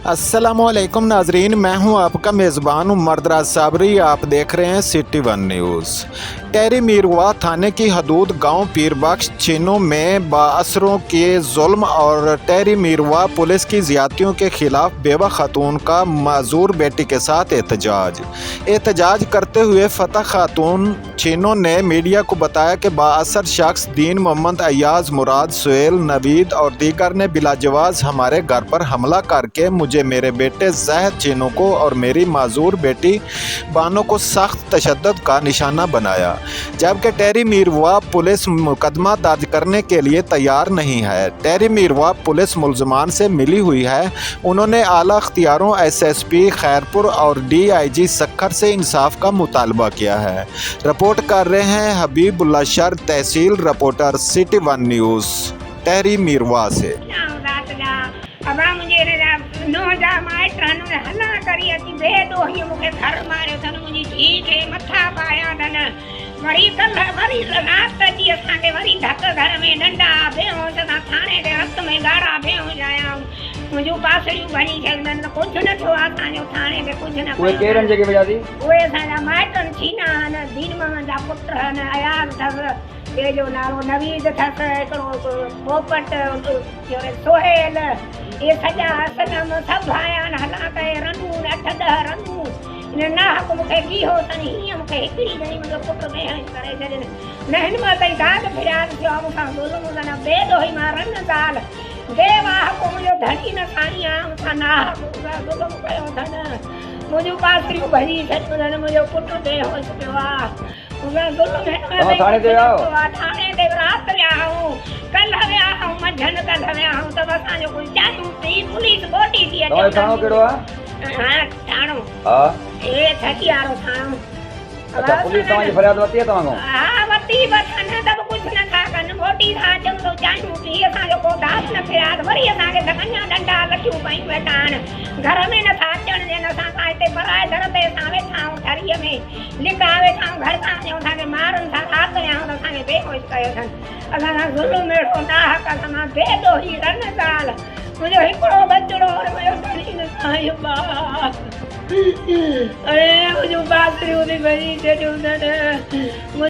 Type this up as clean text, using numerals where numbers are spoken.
अस्सलामुअलैकुम नाजरीन, मैं हूं आपका मेज़बान मर्दराज साबरी। आप देख रहे हैं सिटी वन न्यूज़। टेरी मीरवा थाने की हदूद गांव पीरबख्श चीनों में बाअसरों के जुल्म और टेरी मीरवा पुलिस की ज़्यादतियों के खिलाफ बेवा खातून का माजूर बेटी के साथ एहतजाज करते हुए फ़तह खातून चीनों ने मीडिया को बताया कि बाअसर शख्स दीन मोहम्मद अयाज, मुराद, सुहेल, नवीद और दीगर ने बिलाजवाज़ हमारे घर पर हमला करके मुझे, मेरे बेटे ज़ाहिद चीनों को और मेरी माजूर बेटी बानो को सख्त तशद्दुद का निशाना बनाया, जबकि टेरी मीरवा पुलिस मुकदमा दर्ज करने के लिए तैयार नहीं है। टेरी मीरवा पुलिस मुलजमान से मिली हुई है। उन्होंने आला अख्तियारों SSP खैरपुर और DIG सक्खर से इंसाफ का मुतालबा किया है। रिपोर्ट कर रहे हैं हबीबुल्ला शर, तहसील रिपोर्टर, सिटी वन न्यूज़, टेरी मीरवा से। वरी कल वरी रात जी असांखे वरी धक घर में नंढा भेहूं असां थाणे ते हथ में ॻाढ़ा भेहूं जाया मुंहिंजूं पासड़ियूं भरी छॾनि त कुझु न थियो असांजो थाणे ते कुझु न। उहे केरनि जेके वॼा थी? उहे असांजा माइटनि छीना आहिनि, दीन मोहम्मद जा पुट आहिनि, अयाज़ अथसि, ॿिए जो नालो नवीद अथसि, हिकिड़ो पोपट सोहेल, इहे सॼा असलम सभु आया आहिनि। हला कए रनूं 8-10 रनूं ना हक़ मूंखे कीहो अथनि, हीअं मूंखे हिकिड़ी ॼणी मुंहिंजो पुटु बेहोश करे छॾनि। न हिन महिल ताईं दाद फिरियाद थियो आहे मूंखां ज़ुल्म न ॿिए ॾोही मां रन साल देवा हक़ मुंहिंजो धणी न खणी आहे, मूंखां ना हक़ ज़ुल्म कयो अथनि, मुंहिंजूं पासड़ियूं भरी छॾियूं अथनि, मुंहिंजो पुटु बेहोश पियो आहे। थाणे ते राति विया आहियूं, कल्ह विया आहियूं, मंझंदि कल्ह विया आहियूं, त असांजो कोई चाहियूं थी पुलिस बोटी थी अचे। कहिड़ो आहे? थाणो हे थकी वारो थाणो। अच्छा, पुलिस तव्हांजी फरियाद वरिती आहे तव्हां खां? हा वरिती, वठनि त कुझु नथा कनि, बोटी था अचनि त चाहियूं थी, असांजो को दास न फिरियाद, वरी असांखे धकनिया डंडा लठियूं पयूं वेठा आहिनि, घर में नथा अचनि ॾियनि। असां हिते पराए दर ते असां वेठा आहियूं, थरीअ में लिका वेठा आहियूं, घर सां वञूं, असांखे मारनि था, राति विया आहियूं त असांखे बेहोश कयो अथनि। असां सां ज़ुल्म अहिड़ो ना हक़, असां बेॾोही रन साल मुंहिंजो हिकिड़ो बचिड़ो और मुंहिंजो धणी न खायो बा, मुंहिंजूं बासड़ियूं बि भरी छॾियूं अथनि।